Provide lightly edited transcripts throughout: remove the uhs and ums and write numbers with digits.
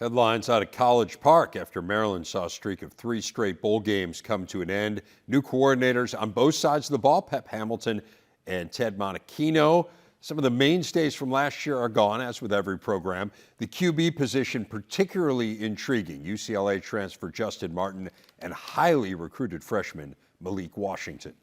Headlines out of College Park after Maryland saw a streak of 3 straight bowl games come to an end. New coordinators on both sides of the ball, Pep Hamilton and Ted Monachino. Some of the mainstays from last year are gone, as with every program. The QB position particularly intriguing. UCLA transfer Justin Martin and highly recruited freshman Malik Washington.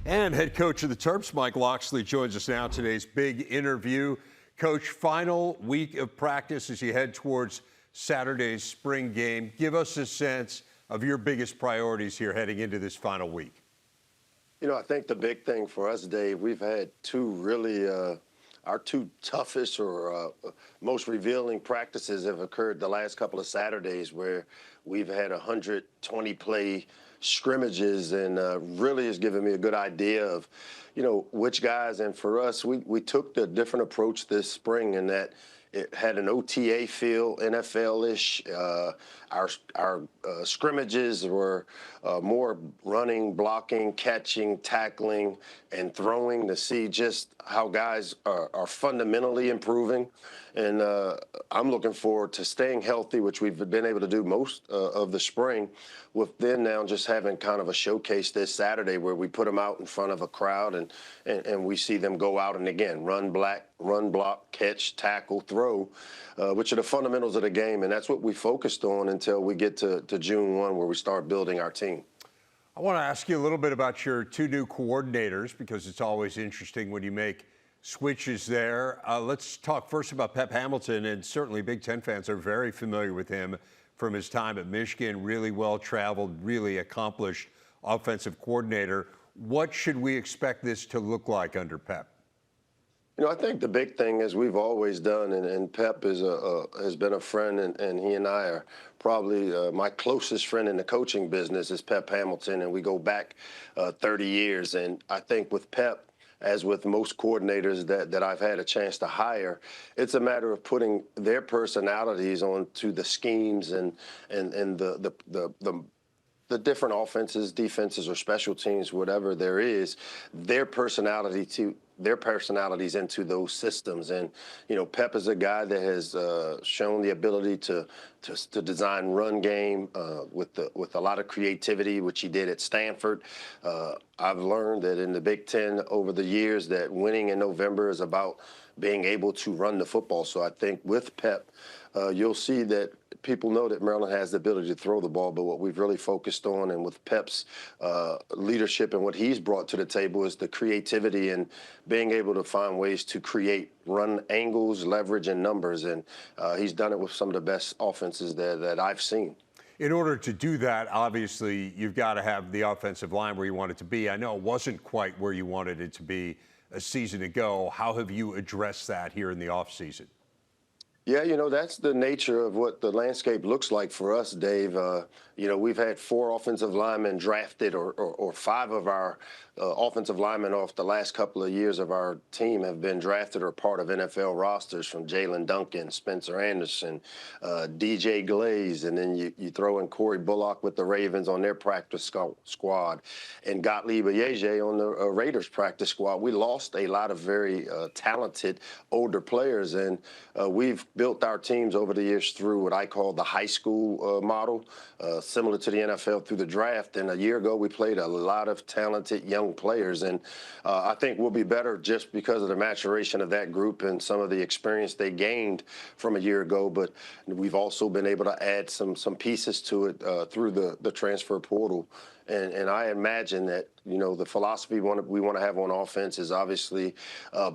And head coach of the Terps, Mike Locksley, joins us now. Today's big interview. Coach, final week of practice as you head towards Saturday's spring game. Give us a sense of your biggest priorities here heading into this final week. You know, I think the big thing for us, Dave, we've had two really, our two toughest or most revealing practices have occurred the last couple of Saturdays, where we've had 120 play scrimmages, and really has given me a good idea of, you know, which guys. And for us, we took the different approach this spring in that it had an OTA feel, NFL-ish. Our scrimmages were more running, blocking, catching, tackling, and throwing to see just how guys are fundamentally improving. And I'm looking forward to staying healthy, which we've been able to do most of the spring, with then now just having kind of a showcase this Saturday where we put them out in front of a crowd and we see them go out and again run, block, catch, tackle, throw, which are the fundamentals of the game. And that's what we focused on until we get to June 1, where we start building our team. I want to ask you a little bit about your two new coordinators, because it's always interesting when you make switches there. Let's talk first about Pep Hamilton, and certainly Big Ten fans are very familiar with him from his time at Michigan. Really well-traveled, really accomplished offensive coordinator. What should we expect this to look like under Pep? You know, I think the big thing, as we've always done, and Pep is has been a friend, and he and I are probably my closest friend in the coaching business is Pep Hamilton, and we go back 30 years. And I think with Pep, as with most coordinators that I've had a chance to hire, it's a matter of putting their personalities onto the schemes and the different offenses, defenses, or special teams, whatever there is, their personalities into those systems. And, you know, Pep is a guy that has shown the ability to design run game with a lot of creativity, which he did at Stanford. I've learned that in the Big Ten over the years that winning in November is about being able to run the football. So I think with Pep, you'll see that people know that Maryland has the ability to throw the ball, but what we've really focused on, and with Pep's leadership and what he's brought to the table, is the creativity and being able to find ways to create run angles, leverage, and numbers. And he's done it with some of the best offenses that I've seen. In order to do that, obviously, you've got to have the offensive line where you want it to be. I know it wasn't quite where you wanted it to be a season ago. How have you addressed that here in the offseason? Yeah, you know, that's the nature of what the landscape looks like for us, Dave. You know, we've had 4 offensive linemen drafted, or 5 of our offensive linemen off the last couple of years of our team have been drafted or part of NFL rosters, from Jalen Duncan, Spencer Anderson, DJ Glaze, and then you throw in Corey Bullock with the Ravens on their practice squad, and Gottlieb Ayeje on the Raiders practice squad. We lost a lot of very talented older players, and we've built our teams over the years through what I call the high school model, similar to the NFL, through the draft. And a year ago, we played a lot of talented young players, and I think we'll be better just because of the maturation of that group and some of the experience they gained from a year ago. But we've also been able to add some pieces to it through the transfer portal. And I imagine that, you know, the philosophy we want to have on offense is obviously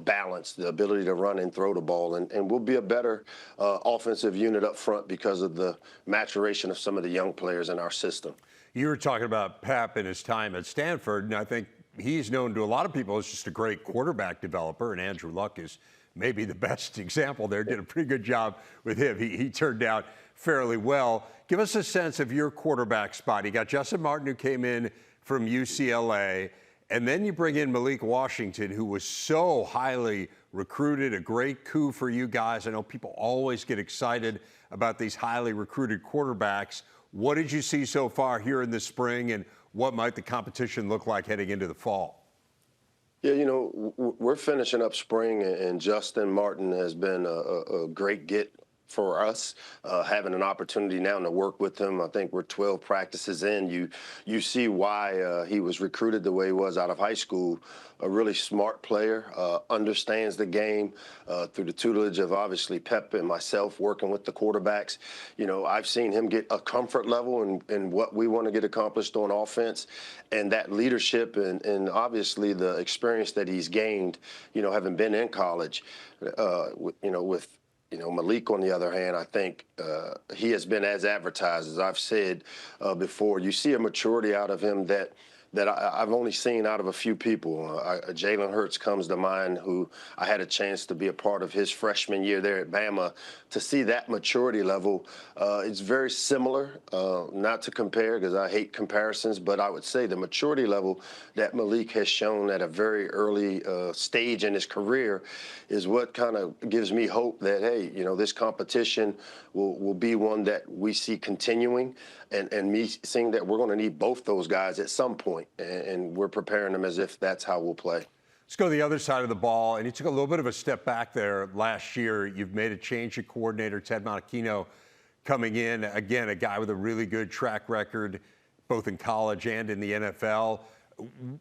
balance, the ability to run and throw the ball. And we'll be a better offensive unit up front because of the maturation of some of the young players in our system. You were talking about Pep and his time at Stanford, and I think he's known to a lot of people as just a great quarterback developer, and Andrew Luck is maybe the best example there. Did a pretty good job with him. He turned out fairly well. Give us a sense of your quarterback spot. You got Justin Martin, who came in from UCLA, and then you bring in Malik Washington, who was so highly recruited, a great coup for you guys. I know people always get excited about these highly recruited quarterbacks. What did you see so far here in the spring, and what might the competition look like heading into the fall? Yeah, we're finishing up spring, and Justin Martin has been a great get for us. Having an opportunity now to work with him, I think we're 12 practices in. You see why he was recruited the way he was out of high school. A really smart player, understands the game through the tutelage of obviously Pep and myself working with the quarterbacks. I've seen him get a comfort level in what we want to get accomplished on offense, and that leadership and obviously the experience that he's gained, having been in college, with Malik, on the other hand, I think he has been as advertised. As I've said before, you see a maturity out of him that I've only seen out of a few people. Jalen Hurts comes to mind, who I had a chance to be a part of his freshman year there at Bama. To see that maturity level, it's very similar, not to compare because I hate comparisons, but I would say the maturity level that Malik has shown at a very early stage in his career is what kind of gives me hope that, hey, this competition will be one that we see continuing, and me seeing that we're going to need both those guys at some point, and we're preparing them as if that's how we'll play. Let's go to the other side of the ball. And you took a little bit of a step back there last year. You've made a change at coordinator. Ted Monachino coming in. Again, a guy with a really good track record, both in college and in the NFL.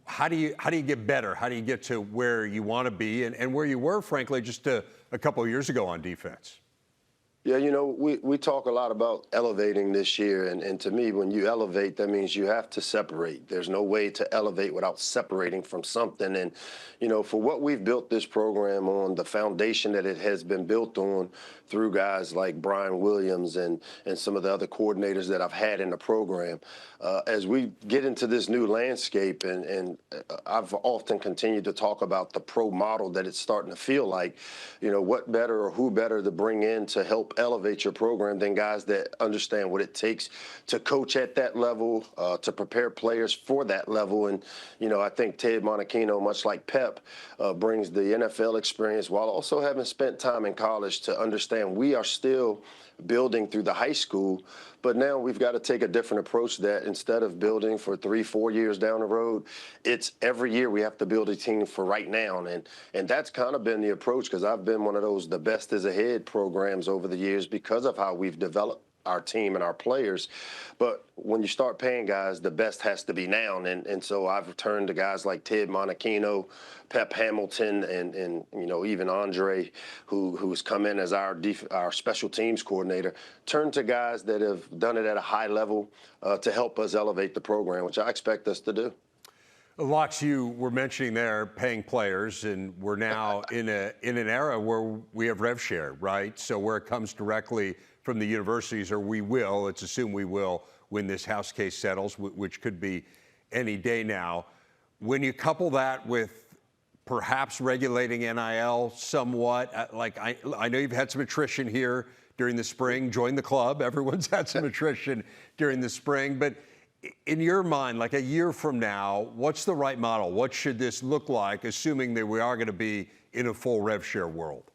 How do you get better? How do you get to where you want to be and where you were, frankly, just a couple of years ago on defense? Yeah, we talk a lot about elevating this year, and to me, when you elevate, that means you have to separate. There's no way to elevate without separating from something. And, for what we've built this program on, the foundation that it has been built on through guys like Brian Williams and some of the other coordinators that I've had in the program, as we get into this new landscape, and I've often continued to talk about the pro model that it's starting to feel like, what better or who better to bring in to help elevate your program than guys that understand what it takes to coach at that level, to prepare players for that level. And, I think Ted Monachino, much like Pep, brings the NFL experience while also having spent time in college to understand we are still building through the high school, but now we've got to take a different approach that instead of building for 3-4 years down the road, it's every year we have to build a team for right now. And that's kind of been the approach, because I've been one of those the best is ahead programs over the years because of how we've developed our team and our players. But when you start paying guys, the best has to be now. And so I've turned to guys like Ted Monachino, Pep Hamilton, and even Andre, who's come in as our special teams coordinator, turned to guys that have done it at a high level to help us elevate the program, which I expect us to do. Lox, you were mentioning there paying players, and we're now in an era where we have rev share, right? So where it comes directly from the universities, or let's assume we will, when this House case settles, which could be any day now. When you couple that with perhaps regulating NIL somewhat, I know you've had some attrition here during the spring. Join the club. Everyone's had some attrition during the spring. But in your mind, like a year from now, what's the right model? What should this look like, assuming that we are going to be in a full rev share world?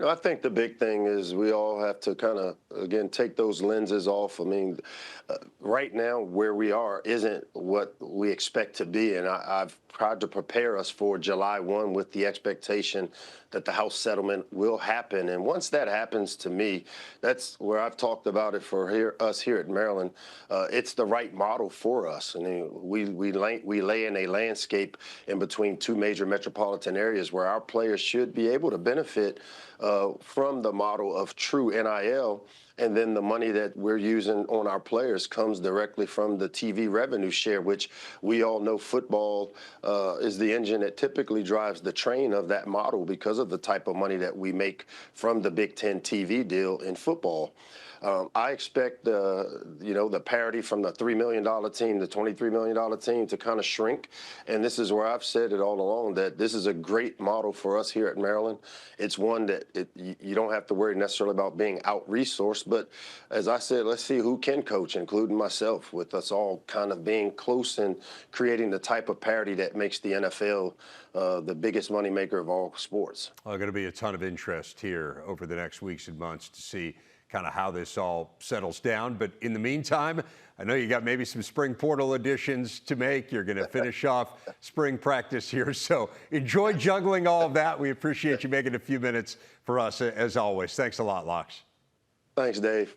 I think the big thing is we all have to kind of, again, take those lenses off. I mean, right now where we are isn't what we expect to be. And I've tried to prepare us for July 1 with the expectation that the House settlement will happen. And once that happens, to me, that's where I've talked about it for us here at Maryland. It's the right model for us. I mean, we lay in a landscape in between two major metropolitan areas where our players should be able to benefit from the model of true NIL, and then the money that we're using on our players comes directly from the TV revenue share, which we all know football is the engine that typically drives the train of that model because of the type of money that we make from the Big Ten TV deal in football. I expect the parity from the $3 million team, the $23 million team, to kind of shrink. And this is where I've said it all along, that this is a great model for us here at Maryland. It's one that you don't have to worry necessarily about being out-resourced. But as I said, let's see who can coach, including myself, with us all kind of being close and creating the type of parity that makes the NFL the biggest moneymaker of all sports. Well, going to be a ton of interest here over the next weeks and months to see kind of how this all settles down. But in the meantime, I know you got maybe some spring portal additions to make. You're going to finish off spring practice here. So enjoy juggling all of that. We appreciate you making a few minutes for us, as always. Thanks a lot, Locks. Thanks, Dave.